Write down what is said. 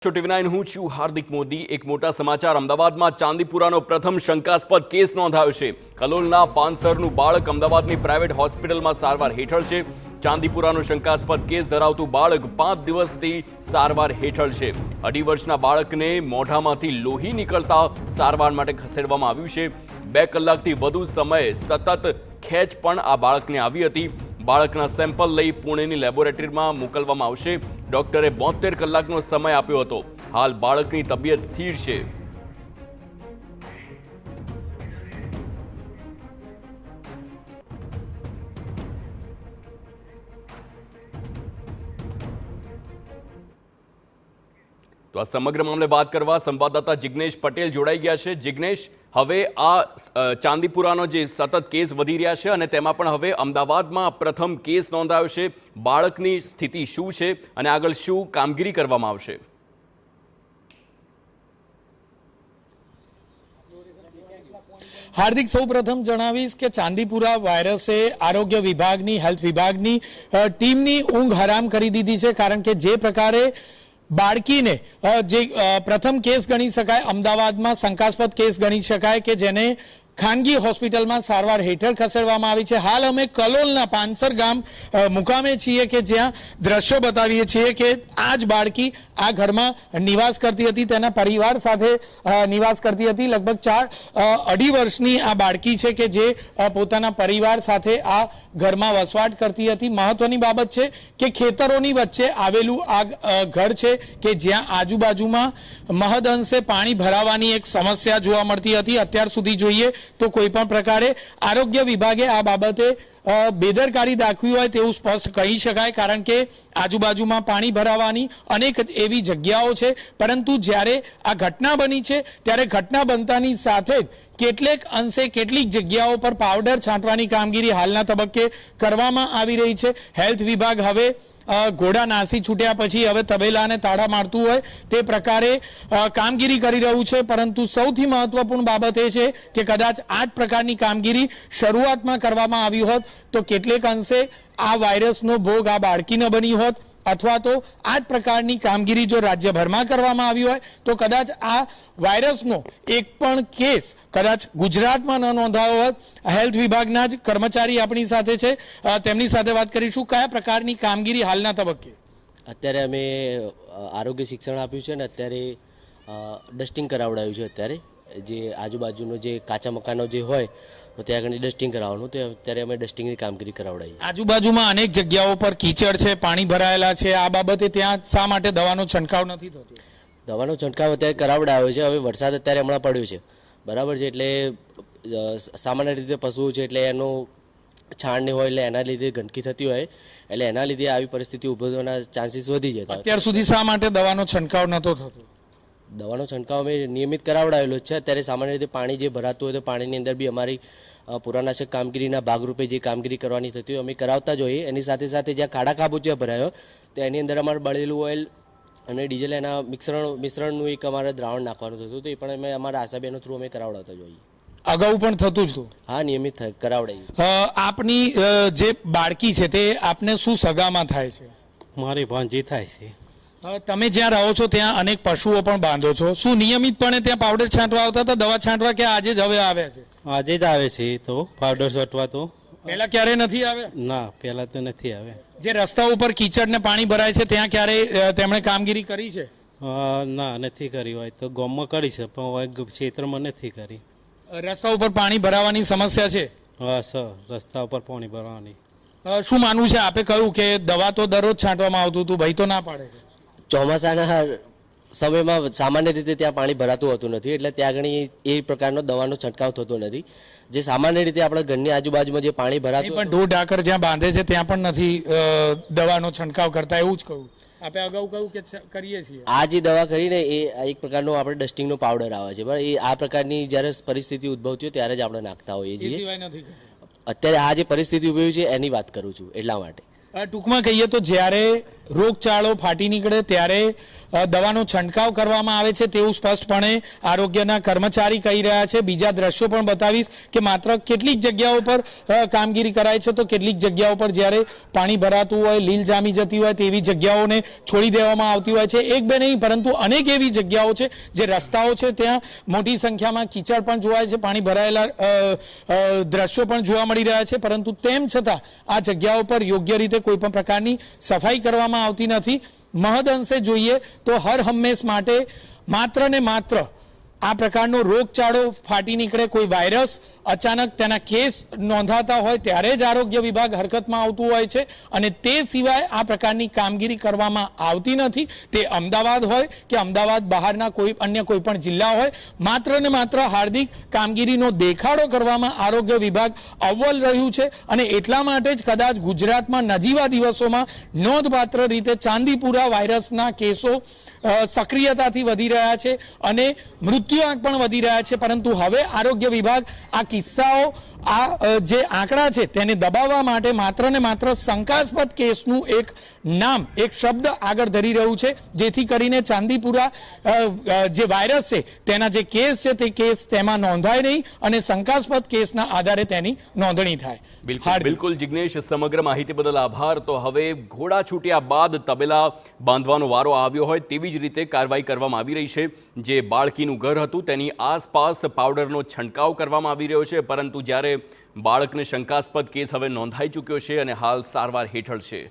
ટીવી9 હું છું હાર્દિક મોદી। એક મોટા સમાચાર। અમદાવાદમાં ચાંદીપુરાનો પ્રથમ શંકાસ્પદ કેસ નોંધાયો છે। કલોલના પાંસરનું બાળક અમદાવાદની પ્રાઇવેટ હોસ્પિટલમાં સારવાર હેઠળ છે। ચાંદીપુરાનો શંકાસ્પદ કેસ ધરાવતું બાળક 5 દિવસથી સારવાર હેઠળ છે। 2.5 વર્ષના બાળકને મોઢામાંથી લોહી નીકળતા સારવાર માટે ખસેડવામાં આવ્યું છે। 2 કલાકથી વધુ સમય સતત ખેંચ પણ આ બાળકને આવી હતી। બાળકના સેમ્પલ લઈ પુણેની લેબોરેટરીમાં મોકલવામાં આવશે। ડોક્ટરે 72 કલાકનો સમય આપ્યો હતો। હાલ બાળકની તબિયત સ્થિર છે। તો આ સમગ્ર મામલે વાત કરવા સંવાદદાતા જિગ્નેશ પટેલ જોડાઈ ગયા છે। જિગ્નેશ, હવે આ ચાંદીપુરાનો જે સતત કેસ વધી રહ્યા છે અને તેમાં પણ હવે અમદાવાદમાં પ્રથમ કેસ નોંધાયો છે। બાળકની સ્થિતિ શું છે અને આગળ શું કામગીરી કરવામાં આવશે? हार्दिक सौ प्रथम जणावीश के चांदीपुरा वायरसे आरोग्य विभागनी हेल्थ विभागनी टीमनी ऊंघ हराम करी दीधी है। कारण के जे प्रकारे बाळकीने जे प्रथम केस गणी शकाय, अमदावादमां शंकास्पद केस गणी शकाय के जेने खानगी होस्पिટલમાં સારવાર હેઠળ ખસેડવામાં આવી છે। હાલ અમે કલોલના પાંસર ગામ મુકામે છીએ કે જ્યાં દ્રશ્યો બતાવીએ છીએ કે આ જ બાળકી આ ઘરમાં નિવાસ કરતી હતી, તેના પરિવાર સાથે નિવાસ કરતી હતી। લગભગ 2.5 વર્ષની આ બાળકી છે કે જે પોતાના પરિવાર સાથે આ ઘરમાં વસવાટ કરતી હતી। મહત્વની બાબત છે કે ખેતરોની વચ્ચે આવેલું આ ઘર છે કે જ્યાં આજુબાજુમાં મહદઅંશે પાણી ભરાવાની એક સમસ્યા જોવા મળતી હતી। અત્યાર સુધી જોઈએ तो कोई पण प्रकारे आरोग्य विभागे आ बाबते बेदरकारी दाखवी होय तेवुं स्पष्ट कही शकाय। कारण के आजूबाजूमां पाणी भरावानी अनेक एवी जग्याओ छे, परंतु ज्यारे आ घटना बनी छे त्यारे घटना बनतानी साथे કેટલેક અંશે કેટલીક જગ્યાઓ પર પાવડર છાંટવાની કામગીરી હાલના તબક્કે કરવામાં આવી રહી છે। હેલ્થ વિભાગ હવે ઘોડા નાસી છૂટ્યા પછી હવે તબેલાને તાળા મારતું હોય તે પ્રકારે કામગીરી કરી રહ્યું છે। પરંતુ સૌથી મહત્વપૂર્ણ બાબત એ છે કે કદાચ આ જ પ્રકારની કામગીરી શરૂઆતમાં કરવામાં આવી હોત તો કેટલેક અંશે આ વાયરસનો ભોગ આ બાળકીને બની હોત, अथवा तो आज प्रकारनी कामगीरी जो राज्यभर में करवामां आवी होय तो कदाच आ वायरसनो एक पण केस कदाच गुजरात में न नोंधायो होत। हेल्थ विभागना ज कर्मचारी आपणी साथे छे, तेमनी साथे वात करीशुं। कया प्रकारनी कामगीरी हालना तबक्के? अत्यारे अमे आरोग्य शिक्षण आप्युं छे ने अत्यारे डस्टिंग करावडाव्युं छे। अत्यारे जे आजूबाजूनो जे काचा मकानो जे होय तो ત્યાં આગળ ડસ્ટિંગ કરાવવાનું, તો અત્યારે અમે ડસ્ટિંગની કામગીરી કરાવડાવી। આજુબાજુમાં અનેક જગ્યાઓ પર કીચડ છે, પાણી ભરાયેલા છે, આ બાબતે ત્યાં શા માટે દવાનો છંટકાવ નથી થતો? દવાનો છંટકાવ અત્યારે કરાવડાવ્યો છે। હવે વરસાદ અત્યારે હમણાં પડ્યો છે, બરાબર છે, એટલે સામાન્ય રીતે પશુઓ છે એટલે એનો છાણ ને હોય એટલે એના લીધે ગંદકી થતી હોય એટલે એના લીધે આવી પરિસ્થિતિ ઊભી થવાના ચાન્સીસ વધી જતા। અત્યાર સુધી શા માટે દવાનો છંટકાવ નતો થતો? દવાનો છંટકાવ અમે નિયમિત કરાવડાવેલો છે। અત્યારે સામાન્ય રીતે પાણી જે ભરાતું હોય તો પાણીની અંદર બી અમારી પુરાનાશક કામગીરીના ભાગરૂપે જે કામગીરી કરવાની થતી હોય અમે કરાવતા જ હોઈએ। એની સાથે સાથે જ્યાં ખાડા ખાબોચિયા ભરાયો તો એની અંદર અમારે બળેલું ઓઇલ અને ડીઝલ એના મિશ્રણનું એક અમારે દ્રાવણ નાખવાનું થતું, તો એ પણ અમે અમારા આશાબેનો થ્રુ અમે કરાવડાવતા જ હોઈએ। અગાઉ પણ થતું જ હતું? હા, નિયમિત કરાવડાવીએ। આપની જે બાળકી છે તે આપને શું સગામાં થાય છે? મારી ભાંજી થાય છે। તમે જ્યાં રહો છો ત્યાં અનેક પશુઓ પણ બાંધો છો, શું નિયમિતપણે ત્યાં પાવડર છાંટવા આવતા હતા, દવા છાંટવા, કે આજે જ હવે આવ્યા છે? આજે જ આવે છે તો પાવડર છાંટવા। તો પહેલા ક્યારે નથી આવ્યા? ના, પહેલા તો નથી આવ્યા। જે રસ્તા ઉપર કીચડ ને પાણી ભરાય છે ત્યાં ક્યારે તેમણે કામગીરી કરી છે? ના, નથી કરી। હોય તો ગામમાં કરી છે પણ ક્ષેત્રમાં નથી કરી। રસ્તા ઉપર પાણી ભરાવાની સમસ્યા છે? હા સર, રસ્તા ઉપર પાણી ભરવાની। શું માનવું છે? આપે કહ્યું કે દવા તો દરરોજ છાંટવામાં આવતું હતું, ભાઈ તો ના પાડે છે। ચોમાસાના સમયમાં સામાન્ય રીતે ત્યાં પાણી ભરાતું હોતું નથી એટલે ત્યાં આગળ એ પ્રકારનો દવાનો છંટકાવ થતો નથી। જે સામાન્ય રીતે આપણા ઘરની આજુબાજુમાં જે પાણી ભરાતું પણ ઢોર ઢાકર જ્યાં બાંધે છે ત્યાં પણ નથી દવાનો છંટકાવ કરતા, એવું જ કહું? આપણે અગાઉ કહ્યું કે કરીએ છીએ। આ જે દવા કરીને એ એક પ્રકારનો આપણે ડસ્ટિંગનો પાવડર આવે છે, બરાબર, એ આ પ્રકારની જ્યારે પરિસ્થિતિ ઉદ્ભવતી હોય ત્યારે જ આપણે નાખતા હોઈએ છીએ। અત્યારે આ જે પરિસ્થિતિ ઉભી છે એની વાત કરું છું એટલા માટે। ટૂંકમાં કહીએ તો જ્યારે રોગચાળો ફાટી નીકળે ત્યારે દવાનો છંટકાવ કરવામાં આવે છે તેવું સ્પષ્ટપણે આરોગ્યના કર્મચારી કહી રહ્યા છે. બીજા દ્રશ્યો પણ બતાવીશ કે માત્ર કેટલીક જગ્યાઓ પર કામગીરી કરાય છે તો કેટલીક જગ્યાઓ પર જ્યારે પાણી ભરાતું હોય, લીલ જામી જતી હોય તેવી જગ્યાઓને છોડી દેવામાં આવતી હોય છે. એક બે નહીં પરંતુ અનેક એવી જગ્યાઓ છે જે રસ્તાઓ છે ત્યાં મોટી સંખ્યામાં કીચડ પણ જોવાય છે, પાણી ભરાયેલા દ્રશ્યો પણ જોવા મળી રહ્યા છે. પરંતુ તેમ છતાં આ જગ્યાઓ પર યોગ્ય રીતે કોઈ પણ પ્રકારની સફાઈ કરવામાં આવતી નથી. મહદઅંશે જોઈએ તો હર હંમેશ માટે માત્ર ને માત્ર આ પ્રકારનો રોગચાળો ફાટી નીકળે, કોઈ વાયરસ અચાનક તેના કેસ નોંધાતા હોય ત્યારે જ આરોગ્ય વિભાગ હરકતમાં આવતું હોય છે અને તે સિવાય આ પ્રકારની કામગીરી કરવામાં આવતી નથી. તે અમદાવાદ હોય કે અમદાવાદ બહારના અન્ય કોઈ પણ જિલ્લા હોય, માત્ર ને માત્ર હાર્દિક કામગીરીનો દેખાડો કરવામાં આરોગ્ય વિભાગ અવ્વલ રહ્યું છે અને એટલા માટે જ કદાચ ગુજરાતમાં નજીવા દિવસોમાં નોંધપાત્ર રીતે ચાંદીપુરા વાયરસના કેસો સક્રિયતાથી વધી રહ્યા છે અને મૃત્યુઆંક પણ વધી રહ્યા છે. પરંતુ હવે આરોગ્ય વિભાગ આ કિસ્સાઓ આ જે આંકડા છે તેને દબાવવા માટે માત્ર ને માત્ર શંકાસ્પદ કેસનું એક નામ, એક શબ્દ આગળ ધરી રહ્યું છે જેથી કરીને ચાંદીપુરા જે વાયરસ છે તેના જે કેસ છે તે કેસ તેમાં નોંધાય નહીં અને શંકાસ્પદ કેસના આધારે તેની નોંધણી થાય. બિલકુલ જિગ્નેશ, સમગ્ર માહિતી બદલ આભાર. તો હવે ઘોડા છૂટ્યા બાદ તબેલા બાંધવાનો વારો આવ્યો હોય તેવી જ રીતે કાર્યવાહી કરવામાં આવી રહી છે. જે બાળકીનું ઘર હતું તેની આસપાસ પાવડરનો છંટકાવ કરવામાં આવી રહ્યો છે, પરંતુ જ્યારે બાળકને શંકાસ્પદ કેસ હવે નોંધાઈ ચૂક્યો છે અને હાલ સારવાર હેઠળ છે.